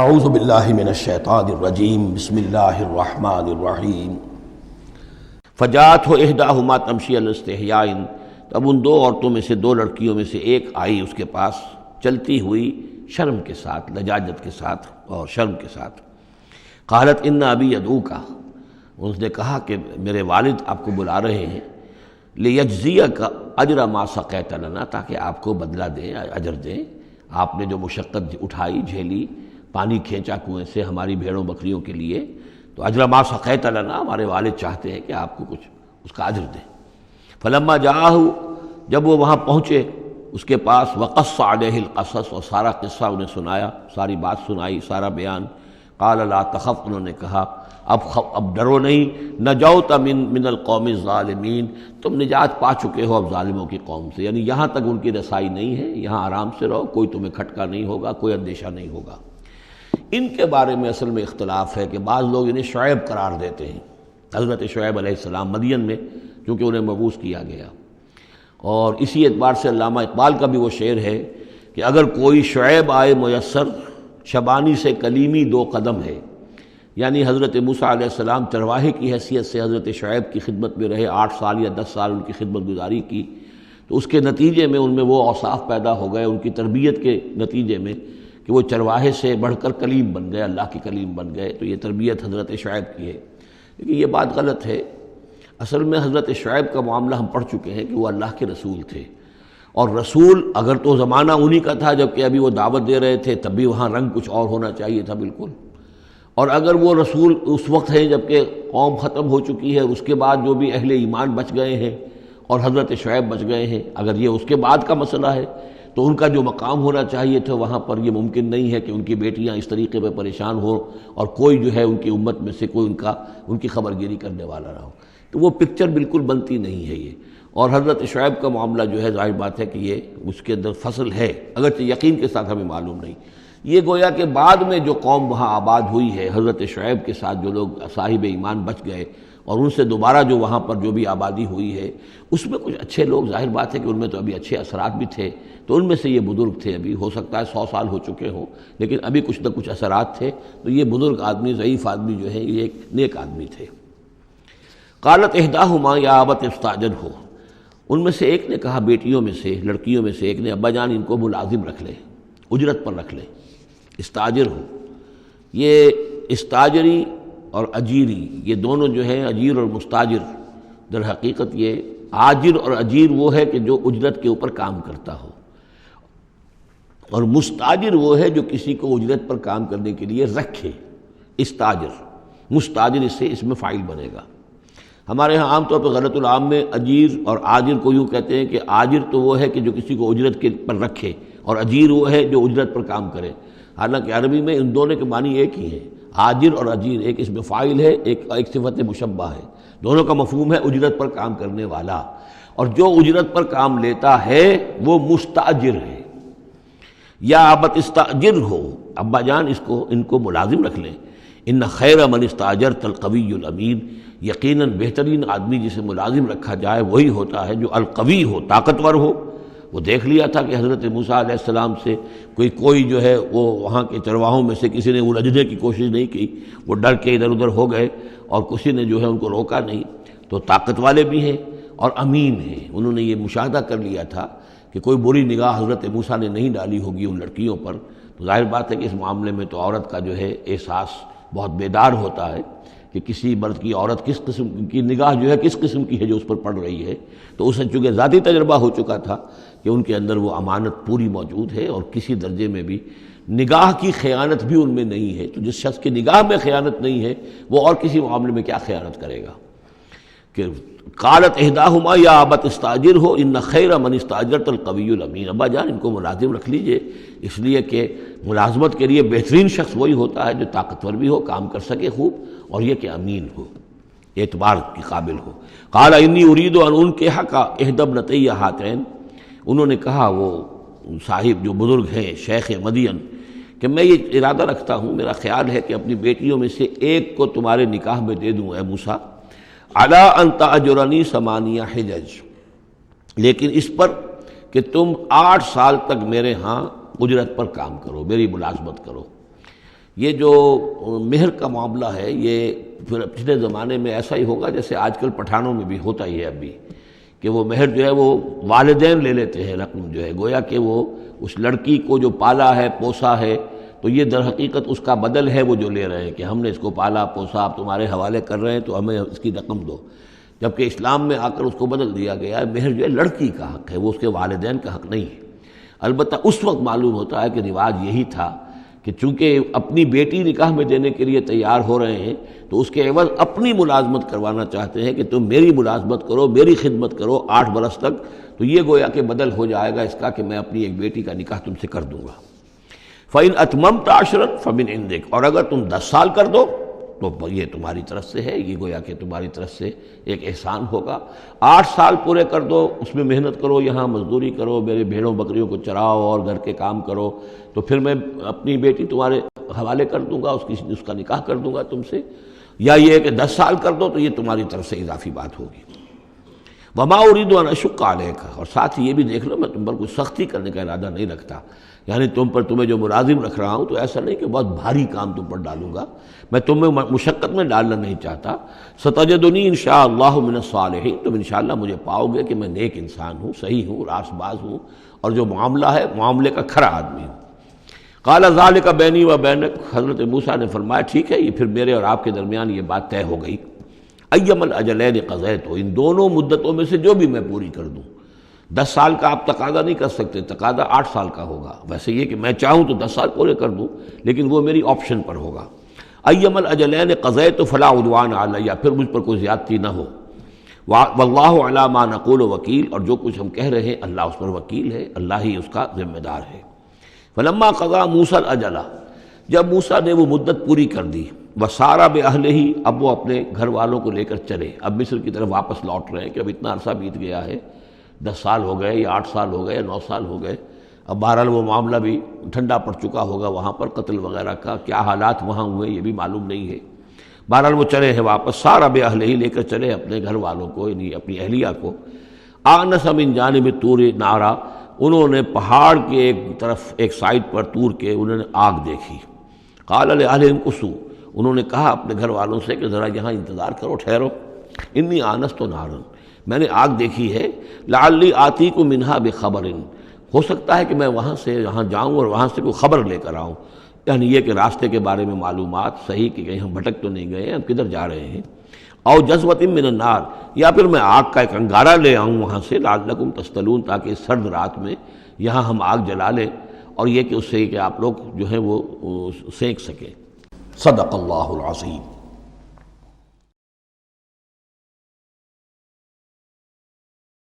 اعوذ باللہ من الشیطان الرجیم بسم اللہ الرحمن الرحیم فجاءتہ احداہما تمشی علی استحیاء، اب ان دو عورتوں میں سے، دو لڑکیوں میں سے ایک آئی اس کے پاس چلتی ہوئی شرم کے ساتھ، لجاجت کے ساتھ اور شرم کے ساتھ۔ قالت ان ابی یدعوک، اس نے کہا کہ میرے والد آپ کو بلا رہے ہیں، لیجزیک اجر ما سقیت لنا، تاکہ آپ کو بدلہ دیں، اجر دیں، آپ نے جو مشقت اٹھائی، جھیلی، پانی کھینچا کنویں سے ہماری بھیڑوں بکریوں کے لیے، تو اجر ما سقیت لنا، ہمارے والد چاہتے ہیں کہ آپ کو کچھ اس کا اجر دیں۔ فلما جاءہ، جب وہ وہاں پہنچے اس کے پاس، وقص علیہ القصص، اور سارا قصہ انہیں سنایا، ساری بات سنائی، سارا بیان۔ قال لا تخف، انہوں نے کہا اب ڈرو نہیں، نجوت من القوم الظالمین، تم نجات پا چکے ہو اب ظالموں کی قوم سے، یعنی یہاں تک ان کی رسائی نہیں ہے، یہاں آرام سے رہو، کوئی تمہیں کھٹکا نہیں ہوگا، کوئی اندیشہ نہیں ہوگا۔ ان کے بارے میں اصل میں اختلاف ہے کہ بعض لوگ انہیں شعیب قرار دیتے ہیں، حضرت شعیب علیہ السلام مدین میں چونکہ انہیں مبعوث کیا گیا، اور اسی اعتبار سے علامہ اقبال کا بھی وہ شعر ہے کہ اگر کوئی شعیب آئے میسر، شبانی سے کلیمی دو قدم ہے، یعنی حضرت موسیٰ علیہ السلام چرواہے کی حیثیت سے حضرت شعیب کی خدمت میں رہے، 8 سال یا 10 سال ان کی خدمت گزاری کی، تو اس کے نتیجے میں ان میں وہ اوصاف پیدا ہو گئے، ان کی تربیت کے نتیجے میں، کہ وہ چرواہے سے بڑھ کر کلیم بن گئے، اللہ کے کلیم بن گئے۔ تو یہ تربیت حضرت شعیب کی ہے، لیکن یہ بات غلط ہے۔ اصل میں حضرت شعیب کا معاملہ ہم پڑھ چکے ہیں کہ وہ اللہ کے رسول تھے، اور رسول اگر تو زمانہ انہی کا تھا جب کہ ابھی وہ دعوت دے رہے تھے، تب بھی وہاں رنگ کچھ اور ہونا چاہیے تھا بالکل، اور اگر وہ رسول اس وقت ہیں جب کہ قوم ختم ہو چکی ہے، اس کے بعد جو بھی اہل ایمان بچ گئے ہیں اور حضرت شعیب بچ گئے ہیں، اگر یہ اس کے بعد کا مسئلہ ہے تو ان کا جو مقام ہونا چاہیے تھا وہاں پر یہ ممکن نہیں ہے کہ ان کی بیٹیاں اس طریقے پہ پریشان ہو اور کوئی جو ہے ان کی امت میں سے کوئی ان کی خبر گیری کرنے والا رہا ہو، تو وہ پکچر بالکل بنتی نہیں ہے یہ۔ اور حضرت شعیب کا معاملہ جو ہے ظاہر بات ہے کہ یہ اس کے اندر فصل ہے، اگرچہ یقین کے ساتھ ہمیں معلوم نہیں۔ یہ گویا کہ بعد میں جو قوم وہاں آباد ہوئی ہے، حضرت شعیب کے ساتھ جو لوگ صاحب ایمان بچ گئے اور ان سے دوبارہ جو وہاں پر جو بھی آبادی ہوئی ہے، اس میں کچھ اچھے لوگ، ظاہر بات ہے کہ ان میں تو ابھی اچھے اثرات بھی تھے، تو ان میں سے یہ بزرگ تھے، ابھی ہو سکتا ہے 100 سال ہو چکے ہوں، لیکن ابھی کچھ نہ کچھ اثرات تھے، تو یہ بزرگ آدمی، ضعیف آدمی جو ہے، یہ ایک نیک آدمی تھے۔ قالت احداہما یا ابت استاجرہ، ان میں سے ایک نے کہا، بیٹیوں میں سے، لڑکیوں میں سے ایک نے، ابا جان ان کو ملازم رکھ لے، اجرت پر رکھ لے، استاجر ہو۔ یہ استاجری اور اجیری، یہ دونوں جو ہیں، اجیر اور مستاجر، در حقیقت یہ آجر اور اجیر وہ ہے کہ جو اجرت کے اوپر کام کرتا ہو، اور مستاجر وہ ہے جو کسی کو اجرت پر کام کرنے کے لیے رکھے، استاجر۔ مستاجر اس سے اس میں فاعل بنے گا۔ ہمارے ہاں عام طور پہ غلط العام میں اجیر اور آجر کو یوں کہتے ہیں کہ آجر تو وہ ہے کہ جو کسی کو اجرت کے پر رکھے، اور اجیر وہ ہے جو اجرت پر کام کرے، حالانکہ عربی میں ان دونوں کے معنی ایک ہی ہے، آجر اور اجیر، ایک اس میں فاعل ہے، ایک صفت مشبہ ہے، دونوں کا مفہوم ہے اجرت پر کام کرنے والا، اور جو اجرت پر کام لیتا ہے وہ مستاجر ہے۔ یا ابت استاجر ہو، ابا جان ان کو ملازم رکھ لیں، ان خیر من استاجرت القوی الامین، یقیناً بہترین آدمی جسے ملازم رکھا جائے وہی ہوتا ہے جو القوی ہو، طاقتور ہو۔ وہ دیکھ لیا تھا کہ حضرت موسیٰ علیہ السلام سے کوئی جو ہے وہ وہاں کے چرواہوں میں سے کسی نے الجھنے کی کوشش نہیں کی، وہ ڈر کے ادھر ادھر ہو گئے اور کسی نے جو ہے ان کو روکا نہیں، تو طاقت والے بھی ہیں اور امین ہیں۔ انہوں نے یہ مشاہدہ کر لیا تھا کہ کوئی بری نگاہ حضرت موسیٰ نے نہیں ڈالی ہوگی ان لڑکیوں پر، تو ظاہر بات ہے کہ اس معاملے میں تو عورت کا جو ہے احساس بہت بیدار ہوتا ہے کہ کسی مرد کی عورت کس قسم کی نگاہ جو ہے کس قسم کی ہے جو اس پر پڑ رہی ہے، تو اسے چونکہ ذاتی تجربہ ہو چکا تھا کہ ان کے اندر وہ امانت پوری موجود ہے، اور کسی درجے میں بھی نگاہ کی خیانت بھی ان میں نہیں ہے، تو جس شخص کی نگاہ میں خیانت نہیں ہے وہ اور کسی معاملے میں کیا خیانت کرے گا۔ کہ قالت احداہما یا ابت استاجر ہو ان خیر من استاجرت القوی الامین، ابا جان ان کو ملازم رکھ لیجئے، اس لیے کہ ملازمت کے لیے بہترین شخص وہی ہوتا ہے جو طاقتور بھی ہو، کام کر سکے خوب، اور یہ کہ امین ہو، اعتبار کی قابل ہو۔ قال انی ارید ان انکحک احدی ابنتی ہاتین، انہوں نے کہا وہ صاحب جو بزرگ ہیں شیخ مدین کہ میں یہ ارادہ رکھتا ہوں، میرا خیال ہے کہ اپنی بیٹیوں میں سے ایک کو تمہارے نکاح میں دے دوں اے موسیٰ، علی ان تأجرنی 8 حجج، لیکن اس پر کہ تم 8 سال تک میرے ہاں اجرت پر کام کرو، میری ملازمت کرو۔ یہ جو مہر کا معاملہ ہے یہ پھر پچھلے زمانے میں ایسا ہی ہوگا جیسے آج کل پٹھانوں میں بھی ہوتا ہی ہے ابھی، کہ وہ مہر جو ہے وہ والدین لے لیتے ہیں رقم جو ہے، گویا کہ وہ اس لڑکی کو جو پالا ہے پوسا ہے تو یہ در حقیقت اس کا بدل ہے وہ جو لے رہے ہیں کہ ہم نے اس کو پالا پوسا، آپ تمہارے حوالے کر رہے ہیں تو ہمیں اس کی رقم دو، جبکہ اسلام میں آ کر اس کو بدل دیا گیا ہے۔ مہر جو ہے لڑکی کا حق ہے، وہ اس کے والدین کا حق نہیں ہے۔ البتہ اس وقت معلوم ہوتا ہے کہ رواج یہی تھا کہ چونکہ اپنی بیٹی نکاح میں دینے کے لیے تیار ہو رہے ہیں تو اس کے عوض اپنی ملازمت کروانا چاہتے ہیں کہ تم میری ملازمت کرو، میری خدمت کرو 8 برس تک، تو یہ گویا کہ بدل ہو جائے گا اس کا کہ میں اپنی ایک بیٹی کا نکاح تم سے کر دوں گا۔ فَإِنْ أَتْمَمْتَ عَشْرًا فَمِنْ عِنْدِكَ، اور اگر تم 10 سال کر دو تو یہ تمہاری طرف سے ہے، یہ گویا کہ تمہاری طرف سے ایک احسان ہوگا۔ 8 سال پورے کر دو، اس میں محنت کرو، یہاں مزدوری کرو، میرے بھیڑوں بکریوں کو چراؤ اور گھر کے کام کرو، تو پھر میں اپنی بیٹی تمہارے حوالے کر دوں گا، اس کا نکاح کر دوں گا تم سے۔ یا یہ کہ 10 سال کر دو تو یہ تمہاری طرف سے اضافی بات ہوگی۔ وَمَا أُرِيدُ أَنْ أَشُقَّ عَلَيْكَ، اور ساتھ ہی یہ بھی دیکھ لو میں تم پر کوئی سختی کرنے کا ارادہ نہیں رکھتا، یعنی تمہیں جو ملازم رکھ رہا ہوں تو ایسا نہیں کہ بہت بھاری کام تم پر ڈالوں گا، میں تمہیں مشقت میں ڈالنا نہیں چاہتا۔ سَتَجِدُنِي إِنْ شَاءَ اللَّهُ مِنَ الصَّالِحِينَ، تم انشاءاللہ مجھے پاؤ گے کہ میں نیک انسان ہوں، صحیح ہوں، راست باز ہوں، اور جو معاملہ ہے معاملے کا کھرا آدمی ہوں۔ قال ذلك بینی و بینک، حضرت موسیٰ نے فرمایا ٹھیک ہے، یہ پھر میرے اور آپ کے درمیان یہ بات طے ہو گئی۔ ایما الاجلین قضیت، ان دونوں مدتوں میں سے جو بھی میں پوری کر دوں۔ 10 سال کا آپ تقاضا نہیں کر سکتے، تقاضا 8 سال کا ہوگا، ویسے یہ کہ میں چاہوں تو 10 سال پورے کر دوں، لیکن وہ میری آپشن پر ہوگا۔ ایما الاجلین قضیت فلا عدوان علی، پھر مجھ پر کوئی زیادتی نہ ہو۔ واللہ علی ما نقول وکیل، اور جو کچھ ہم کہہ رہے ہیں اللہ اس پر وکیل ہے، اللہ ہی اس کا ذمہ دار ہے۔ فلما قضا موسیٰ الاجل، جب موسیٰ نے وہ مدت پوری کر دی، وسارا باہلہ، اب وہ اپنے گھر والوں کو لے کر چلے، اب مصر کی طرف واپس لوٹ رہے ہیں کہ اب اتنا عرصہ بیت گیا ہے، 10 سال ہو گئے یا 8 سال ہو گئے یا 9 سال ہو گئے، اب بہرحال وہ معاملہ بھی ٹھنڈا پڑ چکا ہوگا، وہاں پر قتل وغیرہ کا کیا حالات وہاں ہوئے یہ بھی معلوم نہیں ہے۔ بہرحال وہ چلے ہیں واپس، سارا باہلہ لے کر چلے اپنے گھر والوں کو، یعنی اپنی اہلیہ کو۔ آنس من جانب طور نارا، انہوں نے پہاڑ کے ایک طرف ایک سائڈ پر طور کے انہوں نے آگ دیکھی۔ قال لأہلہم کثوا، انہوں نے کہا اپنے گھر والوں سے کہ ذرا یہاں انتظار کرو، ٹھہرو، انی آنست نارا، میں نے آگ دیکھی ہے، لعلی آتیکم منہا بخبر، ہو سکتا ہے کہ میں وہاں سے یہاں جاؤں اور وہاں سے کوئی خبر لے کر آؤں، یعنی یہ کہ راستے کے بارے میں معلومات صحیح کہ کہیں ہم بھٹک تو نہیں گئے ہیں، ہم کدھر جا رہے ہیں۔ او جذوۃ من النار، یا پھر میں آگ کا ایک انگارہ لے آؤں وہاں سے، لعلکم تصطلون، تاکہ اس سرد رات میں یہاں ہم آگ جلا لیں، اور یہ کہ اس سے کہ آپ لوگ جو ہیں وہ سینک سکیں۔ صدق اللہ العظیم۔